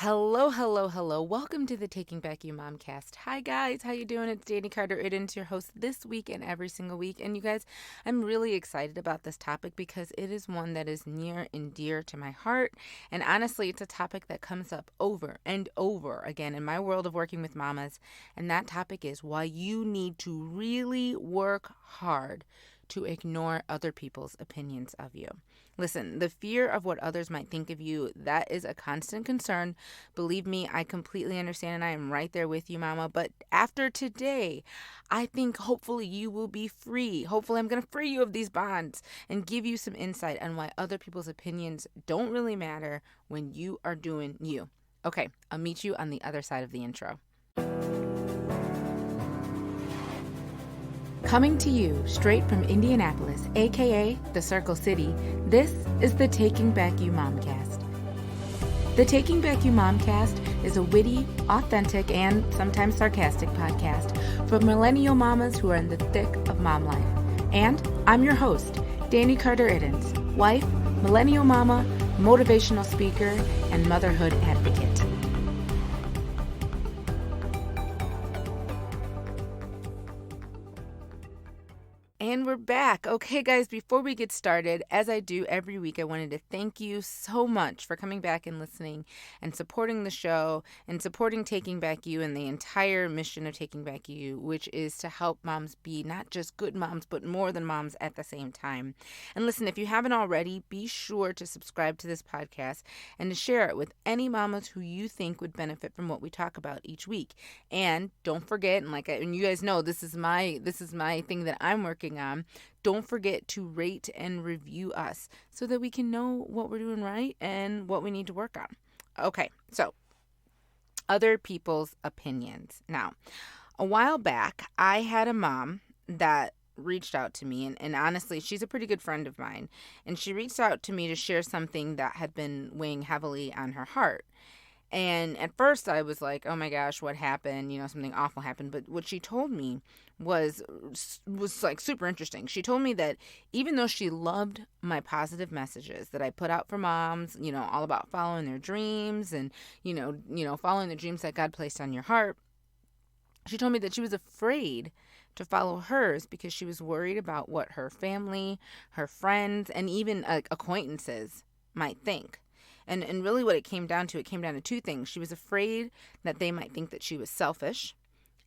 Hello, hello, hello. Welcome to the Taking Back You Momcast. Hi guys, how you doing? It's Dani Carter-Iddens, your host this week and every single week. And you guys, I'm really excited about this topic because it is one that is near and dear to my heart. And honestly, it's a topic that comes up over and over again in my world of working with mamas. And that topic is why you need to really work hard to ignore other people's opinions of you. Listen, the fear of what others might think of you, that is a constant concern. Believe me, I completely understand and I am right there with you, mama. But after today, I think hopefully you will be free. Hopefully I'm going to free you of these bonds and give you some insight on why other people's opinions don't really matter when you are doing you. Okay, I'll meet you on the other side of the intro. Coming to you straight from Indianapolis, aka the Circle City, this is the Taking Back You Momcast. The Taking Back You Momcast is a witty, authentic, and sometimes sarcastic podcast for millennial mamas who are in the thick of mom life. And I'm your host, Dani Carter-Iddens, wife, millennial mama, motivational speaker, and motherhood advocate. And we're back. Okay, guys, before we get started, as I do every week, I wanted to thank you so much for coming back and listening and supporting the show and supporting Taking Back You and the entire mission of Taking Back You, which is to help moms be not just good moms, but more than moms at the same time. And listen, if you haven't already, be sure to subscribe to this podcast and to share it with any mamas who you think would benefit from what we talk about each week. And don't forget, and you guys know, this is my thing that I'm working on. Don't forget to rate and review us so that we can know what we're doing right and what we need to work on. Okay, so other people's opinions. Now, a while back, I had a mom that reached out to me, and honestly, she's a pretty good friend of mine, and she reached out to me to share something that had been weighing heavily on her heart. And at first I was like, oh my gosh, what happened? Something awful happened. But what she told me was like super interesting. She told me that even though she loved my positive messages that I put out for moms, all about following their dreams and, following the dreams that God placed on your heart, she told me that she was afraid to follow hers because she was worried about what her family, her friends, and even acquaintances might think. And really what it came down to two things. She was afraid that they might think that she was selfish.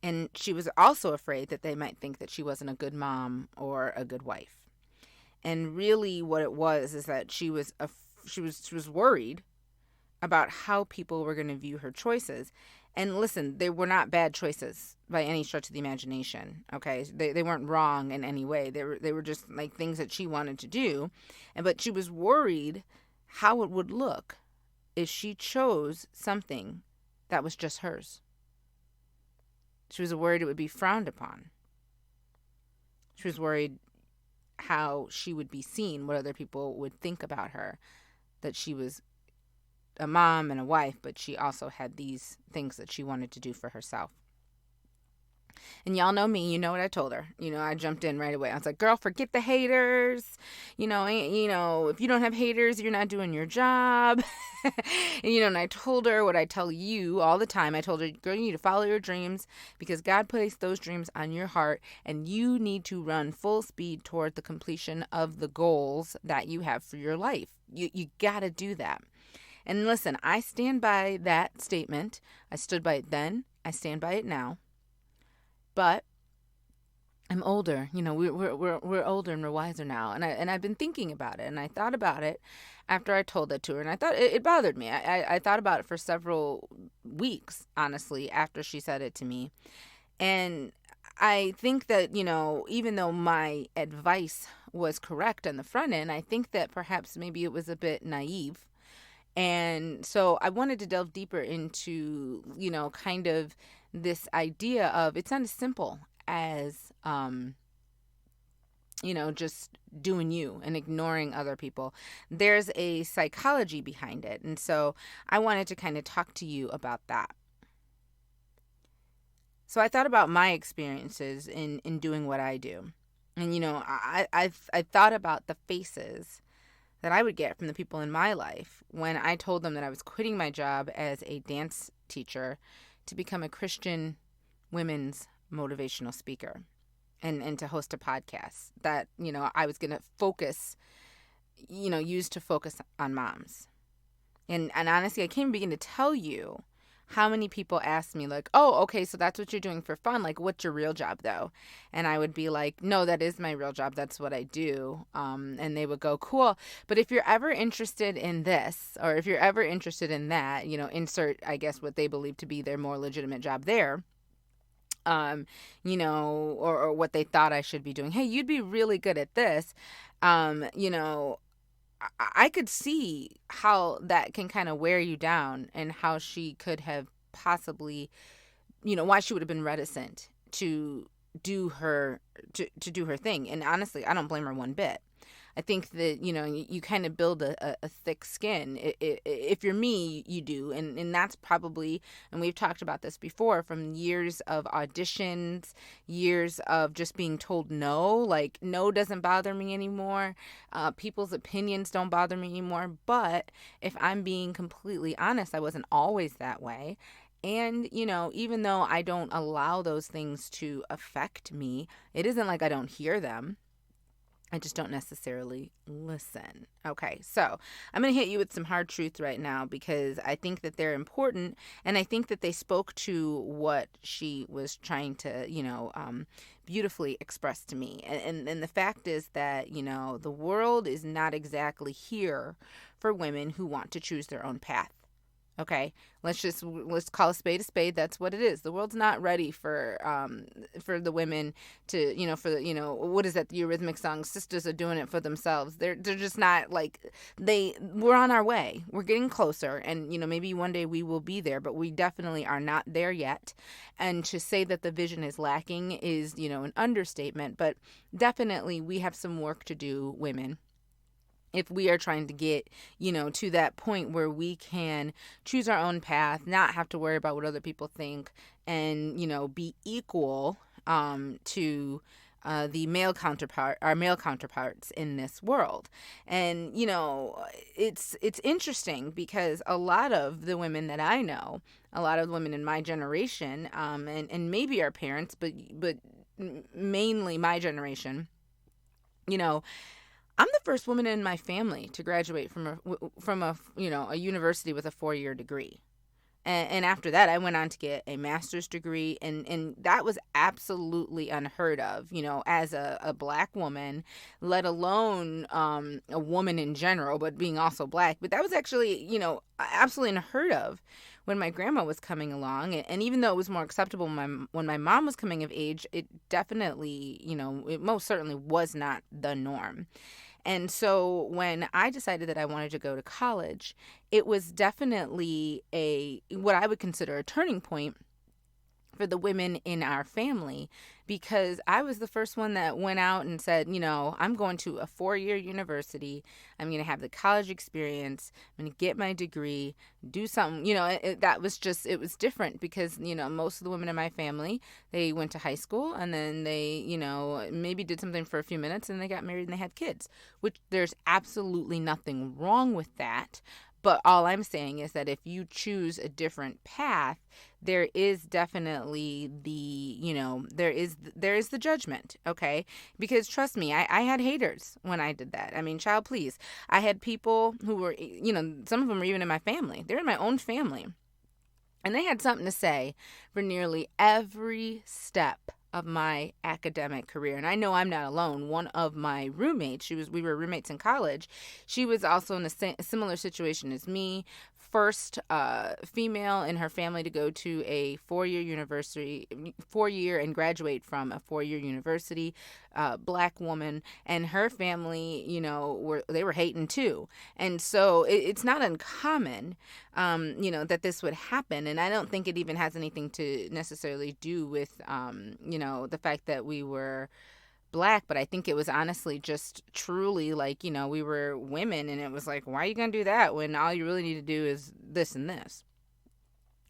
And she was also afraid that they might think that she wasn't a good mom or a good wife. And really what it was is that she was worried about how people were going to view her choices. And listen, they were not bad choices by any stretch of the imagination, okay? They weren't wrong in any way. They were just like things that she wanted to do. But she was worried how it would look if she chose something that was just hers. She was worried it would be frowned upon. She was worried how she would be seen, what other people would think about her, that she was a mom and a wife, but she also had these things that she wanted to do for herself. And y'all know me, you know what I told her. I jumped in right away. I was like, girl, forget the haters. If you don't have haters, you're not doing your job. And I told her what I tell you all the time. I told her, girl, you need to follow your dreams because God placed those dreams on your heart and you need to run full speed toward the completion of the goals that you have for your life. You got to do that. And listen, I stand by that statement. I stood by it then. I stand by it now. But I'm older, we're older and we're wiser now. And I've been thinking about it. And I thought about it after I told that to her. And I thought it bothered me. I thought about it for several weeks, honestly, after she said it to me. And I think that, even though my advice was correct on the front end, I think that perhaps maybe it was a bit naive. And so I wanted to delve deeper into, kind of this idea of it's not as simple as, just doing you and ignoring other people. There's a psychology behind it. And so I wanted to kind of talk to you about that. So I thought about my experiences in doing what I do. And, I thought about the faces that I would get from the people in my life when I told them that I was quitting my job as a dance teacher to become a Christian women's motivational speaker and to host a podcast that, I was going to focus, use to focus on moms. And honestly, I can't even begin to tell you how many people ask me, like, oh, okay, so that's what you're doing for fun. Like, what's your real job, though? And I would be like, no, that is my real job. That's what I do. And they would go, cool. But if you're ever interested in this, or if you're ever interested in that, insert, I guess, what they believe to be their more legitimate job there, or what they thought I should be doing. Hey, you'd be really good at this. I could see how that can kind of wear you down, and how she could have possibly, why she would have been reticent to do her to do her thing. And honestly, I don't blame her one bit. I think that, you kind of build a thick skin. If you're me, you do. And that's probably, and we've talked about this before, from years of auditions, years of just being told no, like no doesn't bother me anymore. People's opinions don't bother me anymore. But if I'm being completely honest, I wasn't always that way. And, even though I don't allow those things to affect me, it isn't like I don't hear them. I just don't necessarily listen. Okay, so I'm going to hit you with some hard truth right now, because I think that they're important, and I think that they spoke to what she was trying to, beautifully express to me. And the fact is that, the world is not exactly here for women who want to choose their own path. Okay, let's call a spade a spade. That's what it is. The world's not ready for the women to, for the, what is that, the Eurythmic song, sisters are doing it for themselves. They're just not, like, we're on our way. We're getting closer, and maybe one day we will be there, but we definitely are not there yet. And to say that the vision is lacking is, an understatement, but definitely we have some work to do, women, if we are trying to get, to that point where we can choose our own path, not have to worry about what other people think, and, be equal to the our male counterparts in this world. And, it's interesting, because a lot of the women that I know, a lot of the women in my generation, and maybe our parents, but mainly my generation, I'm the first woman in my family to graduate from a university with a 4-year degree. And after that, I went on to get a master's degree, and that was absolutely unheard of, as a black woman, let alone a woman in general, but being also black. But that was actually, absolutely unheard of when my grandma was coming along. And even though it was more acceptable when my mom was coming of age, it definitely, it most certainly was not the norm. And so when I decided that I wanted to go to college, it was definitely what I would consider a turning point for the women in our family, because I was the first one that went out and said, I'm going to a 4-year university. I'm going to have the college experience. I'm going to get my degree, do something, it was different, because, most of the women in my family, they went to high school, and then they, maybe did something for a few minutes, and they got married and they had kids, which there's absolutely nothing wrong with that. But all I'm saying is that if you choose a different path, there is definitely there is the judgment, okay? Because trust me, I had haters when I did that. I mean, child, please. I had people who were, some of them were even in my family. They're in my own family. And they had something to say for nearly every step of my academic career. And I know I'm not alone. One of my roommates, we were roommates in college. She was also in a similar situation as me. First female in her family to go to a 4-year and graduate from a 4-year university, black woman, and her family, they were hating too. And so it's not uncommon, that this would happen. And I don't think it even has anything to necessarily do with, the fact that we were black, but I think it was honestly just truly like, we were women, and it was like, why are you going to do that when all you really need to do is this and this?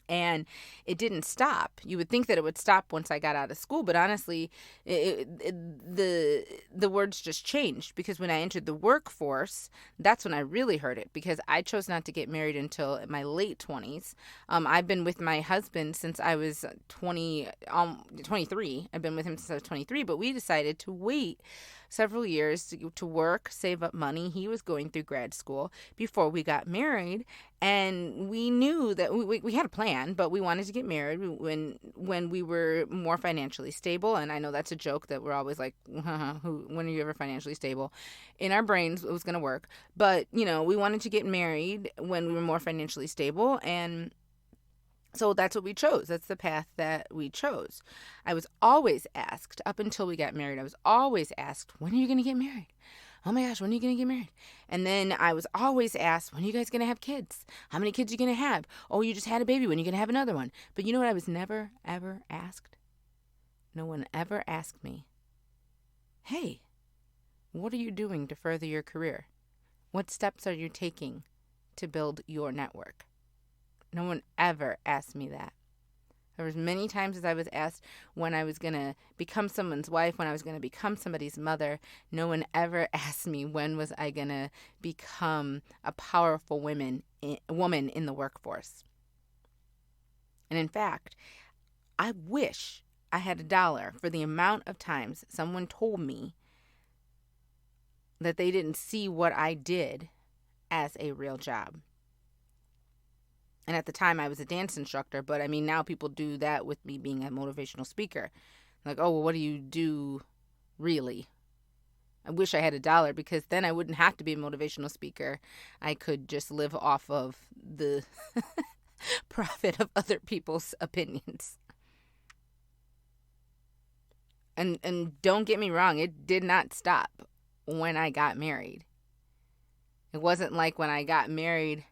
And it didn't stop. You would think that it would stop once I got out of school, but honestly, the words just changed, because when I entered the workforce, that's when I really heard it, because I chose not to get married until my late 20s. I've been with my husband since I was 23. I've been with him since I was 23, but we decided to wait several years to work, save up money. He was going through grad school before we got married. And we knew that we had a plan, but we wanted to get married when we were more financially stable. And I know that's a joke that we're always like, when are you ever financially stable? In our brains, it was going to work. But, we wanted to get married when we were more financially stable. And so that's what we chose. That's the path that we chose. I was always asked, up until we got married, I was always asked, when are you going to get married? Oh my gosh, when are you going to get married? And then I was always asked, when are you guys going to have kids? How many kids are you going to have? Oh, you just had a baby. When are you going to have another one? But you know what I was never, ever asked? No one ever asked me, hey, what are you doing to further your career? What steps are you taking to build your network? No one ever asked me that. There was many times as I was asked when I was going to become someone's wife, when I was going to become somebody's mother. No one ever asked me when was I going to become a powerful woman in the workforce. And in fact, I wish I had $1 for the amount of times someone told me that they didn't see what I did as a real job. And at the time, I was a dance instructor, but I mean, now people do that with me being a motivational speaker. Like, oh, well, what do you do really? I wish I had $1, because then I wouldn't have to be a motivational speaker. I could just live off of the profit of other people's opinions. And don't get me wrong, it did not stop when I got married. It wasn't like when I got married,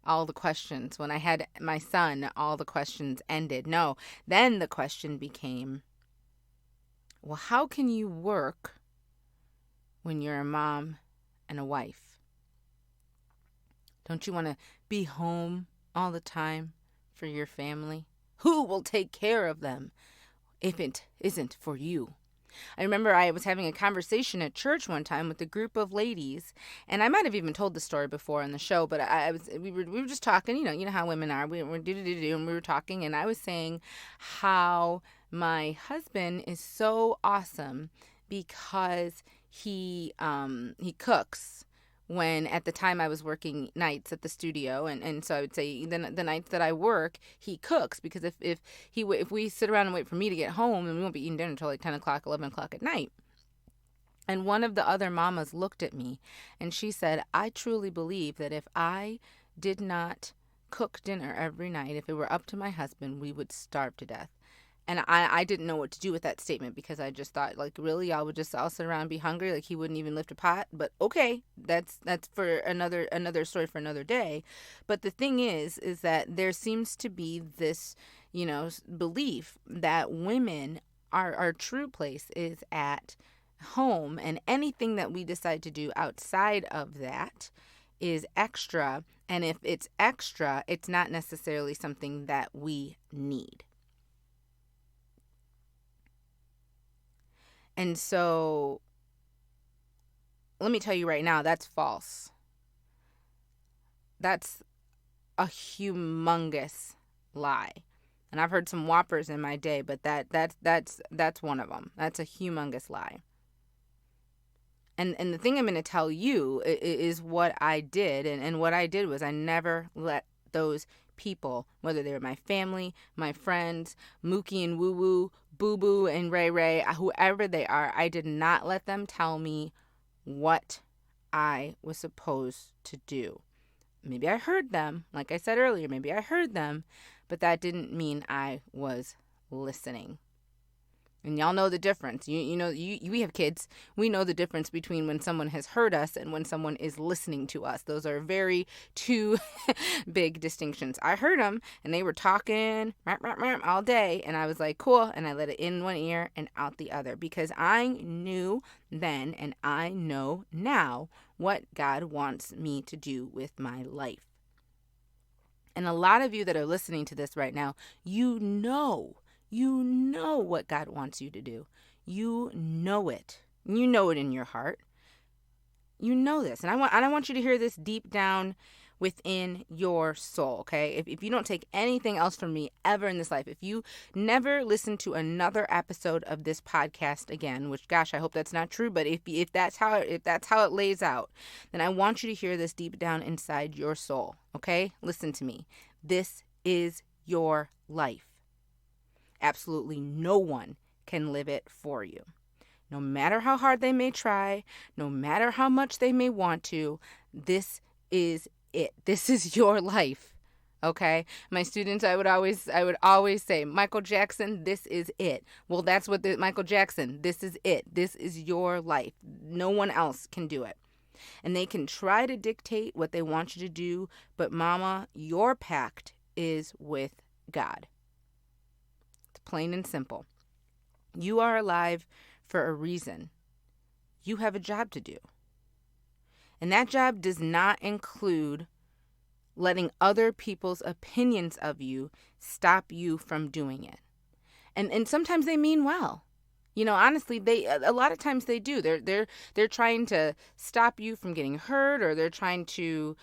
all the questions. When I had my son, all the questions ended. No, then the question became, well, how can you work when you're a mom and a wife? Don't you want to be home all the time for your family? Who will take care of them if it isn't for you? I remember I was having a conversation at church one time with a group of ladies, and I might have even told the story before on the show, but we were just talking, you know how women are. We were and we were talking, and I was saying how my husband is so awesome because he cooks. When at the time I was working nights at the studio, and so I would say the nights that I work, he cooks, because if we sit around and wait for me to get home, then we won't be eating dinner until like 10 o'clock, 11 o'clock at night. And one of the other mamas looked at me and she said, I truly believe that if I did not cook dinner every night, if it were up to my husband, we would starve to death. And I didn't know what to do with that statement, because I just thought, like, really, y'all would just all sit around and be hungry? Like, he wouldn't even lift a pot? But okay, that's for another story for another day. But the thing is that there seems to be this, belief that women, our true place is at home, and anything that we decide to do outside of that is extra. And if it's extra, it's not necessarily something that we need. And so, let me tell you right now, that's false. That's a humongous lie. And I've heard some whoppers in my day, but that's one of them. That's a humongous lie. And the thing I'm going to tell you is what I did. And what I did was I never let those people, whether they were my family, my friends, Mookie and Woo Woo, Boo Boo and Ray Ray, whoever they are, I did not let them tell me what I was supposed to do. Maybe I heard them, like I said earlier, maybe I heard them, but that didn't mean I was listening. And y'all know the difference. We have kids. We know the difference between when someone has heard us and when someone is listening to us. Those are very two big distinctions. I heard them, and they were talking all day, and I was like, cool, and I let it in one ear and out the other, because I knew then, and I know now, what God wants me to do with my life. And a lot of you that are listening to this right now, you know what God wants you to do. You know it. You know it in your heart. You know this. And I want you to hear this deep down within your soul, okay? If you don't take anything else from me ever in this life, if you never listen to another episode of this podcast again, which gosh, I hope that's not true, but if that's how it lays out, then I want you to hear this deep down inside your soul, okay? Listen to me. This is your life. Absolutely no one can live it for you. No matter how hard they may try, no matter how much they may want to, this is it. This is your life. Okay? My students, I would always say, Michael Jackson, this is it. Well, that's what Michael Jackson, this is it. This is your life. No one else can do it. And they can try to dictate what they want you to do, but mama, your pact is with God. It's plain and simple. You are alive for a reason. You have a job to do. And that job does not include letting other people's opinions of you stop you from doing it. And sometimes they mean well. You know, honestly, a lot of times they do. They're trying to stop you from getting hurt, or they're trying to,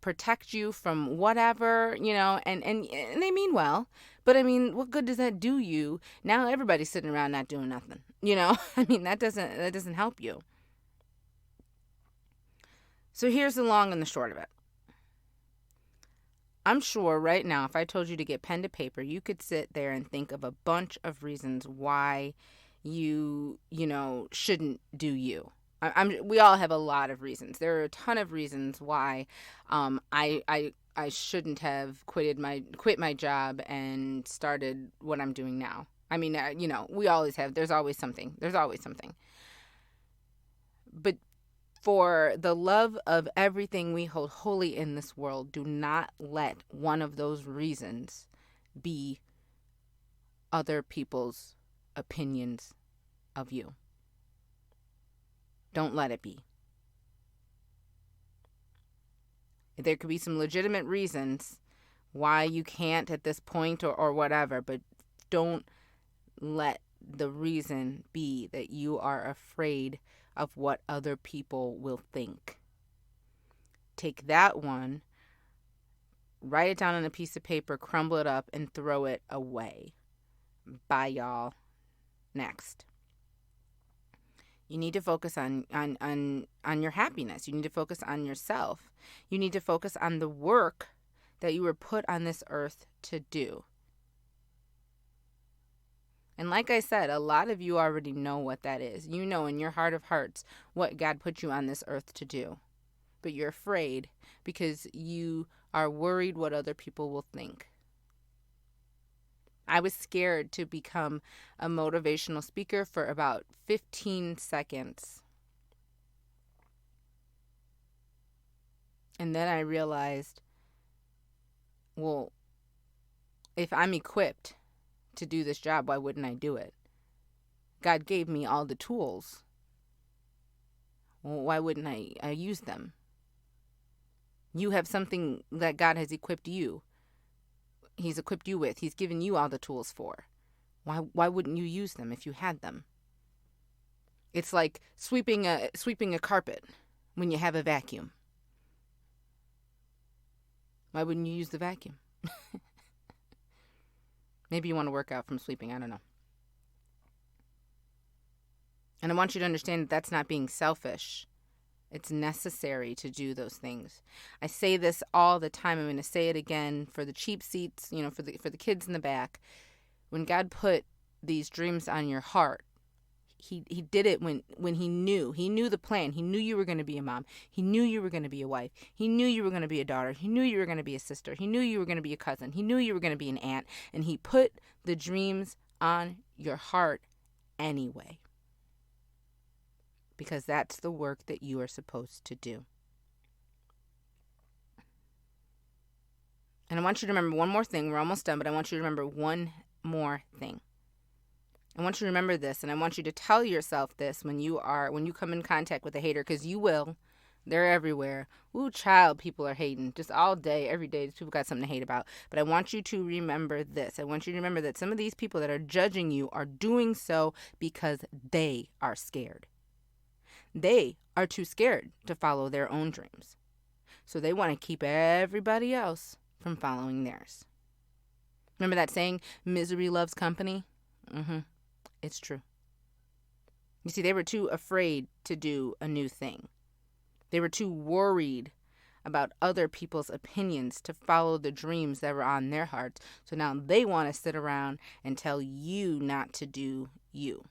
protect you from whatever, and they mean well. But I mean, what good does that do you? Now everybody's sitting around not doing nothing. I mean, that doesn't help you. So here's the long and the short of it. I'm sure right now, if I told you to get pen to paper, you could sit there and think of a bunch of reasons why you shouldn't do you. We all have a lot of reasons. There are a ton of reasons why I shouldn't have quit my job and started what I'm doing now. I mean, we always have. There's always something. But for the love of everything we hold holy in this world, do not let one of those reasons be other people's opinions of you. Don't let it be. There could be some legitimate reasons why you can't at this point or whatever, but don't let the reason be that you are afraid of what other people will think. Take that one, write it down on a piece of paper, crumble it up, and throw it away. Bye, y'all. Next. You need to focus on your happiness. You need to focus on yourself. You need to focus on the work that you were put on this earth to do. And like I said, a lot of you already know what that is. You know in your heart of hearts what God put you on this earth to do. But you're afraid because you are worried what other people will think. I was scared to become a motivational speaker for about 15 seconds. And then I realized, well, if I'm equipped to do this job, why wouldn't I do it? God gave me all the tools. Well, why wouldn't I use them? You have something that God has equipped you. He's equipped you with. He's given you all the tools for. Why wouldn't you use them if you had them? It's like sweeping a carpet when you have a vacuum. Why wouldn't you use the vacuum? Maybe you want to work out from sweeping. I don't know. And I want you to understand that that's not being selfish. It's necessary to do those things. I say this all the time. I'm going to say it again for the cheap seats, for the kids in the back. When God put these dreams on your heart, He did it when He knew the plan. He knew you were going to be a mom. He knew you were going to be a wife. He knew you were going to be a daughter. He knew you were going to be a sister. He knew you were going to be a cousin. He knew you were going to be an aunt. And He put the dreams on your heart anyway. Because that's the work that you are supposed to do. And I want you to remember one more thing. We're almost done, but I want you to remember one more thing. I want you to remember this, and I want you to tell yourself this when you come in contact with a hater, because you will. They're everywhere. Ooh, child, people are hating just all day, every day. People got something to hate about. But I want you to remember this. I want you to remember that some of these people that are judging you are doing so because they are scared. They are too scared to follow their own dreams. So they want to keep everybody else from following theirs. Remember that saying, misery loves company? It's true. You see, they were too afraid to do a new thing. They were too worried about other people's opinions to follow the dreams that were on their hearts. So now they want to sit around and tell you not to do you.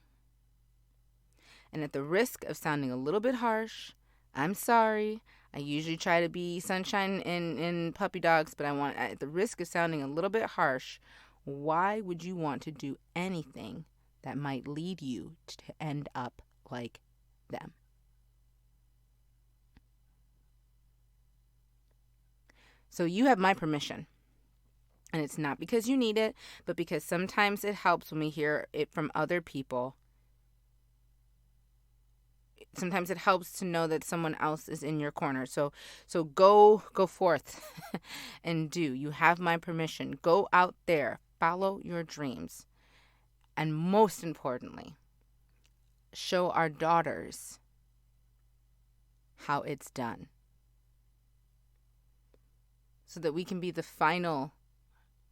And at the risk of sounding a little bit harsh, I'm sorry. I usually try to be sunshine and puppy dogs, but at the risk of sounding a little bit harsh, why would you want to do anything that might lead you to end up like them? So you have my permission. And it's not because you need it, but because sometimes it helps when we hear it from other people. Sometimes it helps to know that someone else is in your corner. So go forth and do. You have my permission. Go out there. Follow your dreams. And most importantly, show our daughters how it's done. So that we can be the final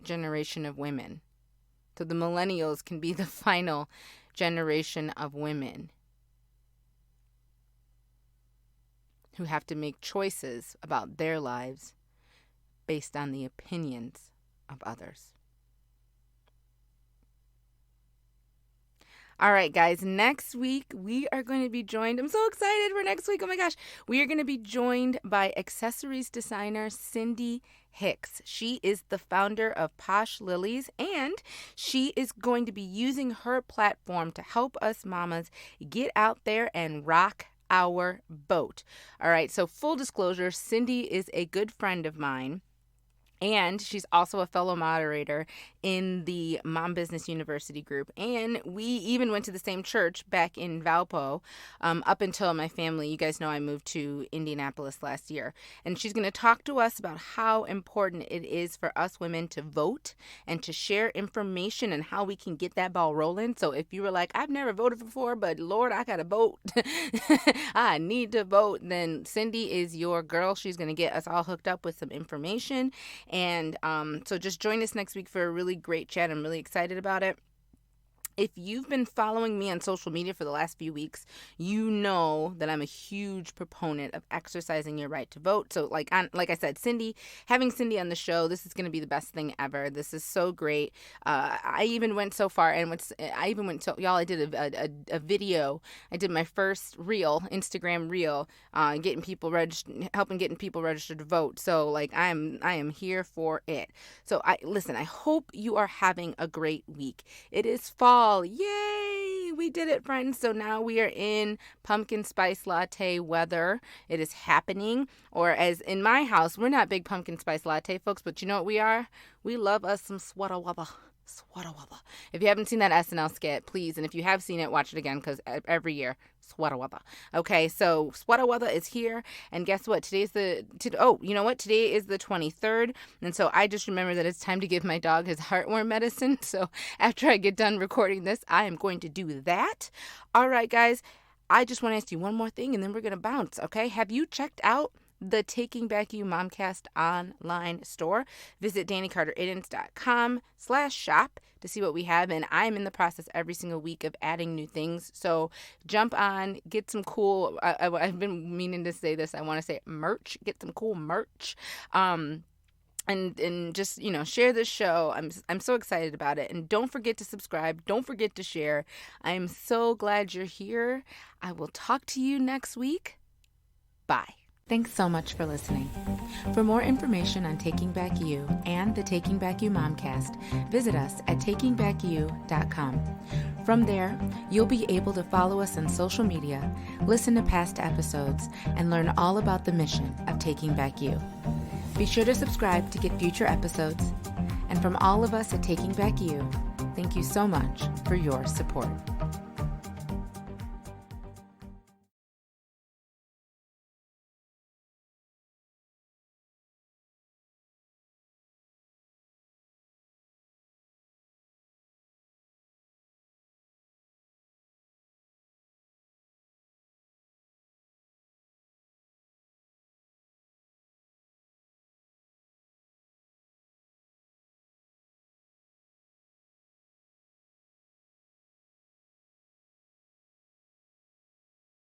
generation of women. So the millennials can be the final generation of women who have to make choices about their lives based on the opinions of others. All right, guys, next week we are going to be joined. I'm so excited for next week. Oh my gosh. We are going to be joined by accessories designer Cindy Hicks. She is the founder of Posh Lilies, and she is going to be using her platform to help us mamas get out there and rock our boat. All right, so full disclosure, Cindy is a good friend of mine. And she's also a fellow moderator in the Mom Business University group. And we even went to the same church back in Valpo up until my family. You guys know I moved to Indianapolis last year. And she's going to talk to us about how important it is for us women to vote and to share information and how we can get that ball rolling. So if you were like, I've never voted before, but Lord, I got to vote. I need to vote. Then Cindy is your girl. She's going to get us all hooked up with some information. And so just join us next week for a really great chat. I'm really excited about it. If you've been following me on social media for the last few weeks, you know that I'm a huge proponent of exercising your right to vote. So like I said, having Cindy on the show, this is going to be the best thing ever. This is so great. I even went so far and y'all, I did a video. I did my first Instagram reel, helping getting people registered to vote. So like I am here for it. So I hope you are having a great week. It is fall. Yay! We did it, friends. So now we are in pumpkin spice latte weather. It is happening. Or as in my house, we're not big pumpkin spice latte folks, but you know what we are? We love us some sweater weather. Sweater weather. If you haven't seen that SNL skit, please, and if you have seen it, watch it again because every year, sweater weather. Okay, so sweater weather is here, and guess what? Today is the 23rd, and so I just remember that it's time to give my dog his heartworm medicine. So after I get done recording this, I am going to do that. All right, guys, I just want to ask you one more thing, and then we're going to bounce, okay? Have you checked out the Taking Back You Momcast online store? Visit DaniCarterIdens.com/shop to see what we have, and I'm in the process every single week of adding new things. So jump on, get some cool. I've been meaning to say this. I want to say merch. Get some cool merch. And just, share this show. I'm so excited about it. And don't forget to subscribe. Don't forget to share. I'm so glad you're here. I will talk to you next week. Bye. Thanks so much for listening. For more information on Taking Back You and the Taking Back You Momcast, visit us at takingbackyou.com. From there, you'll be able to follow us on social media, listen to past episodes, and learn all about the mission of Taking Back You. Be sure to subscribe to get future episodes. And from all of us at Taking Back You, thank you so much for your support.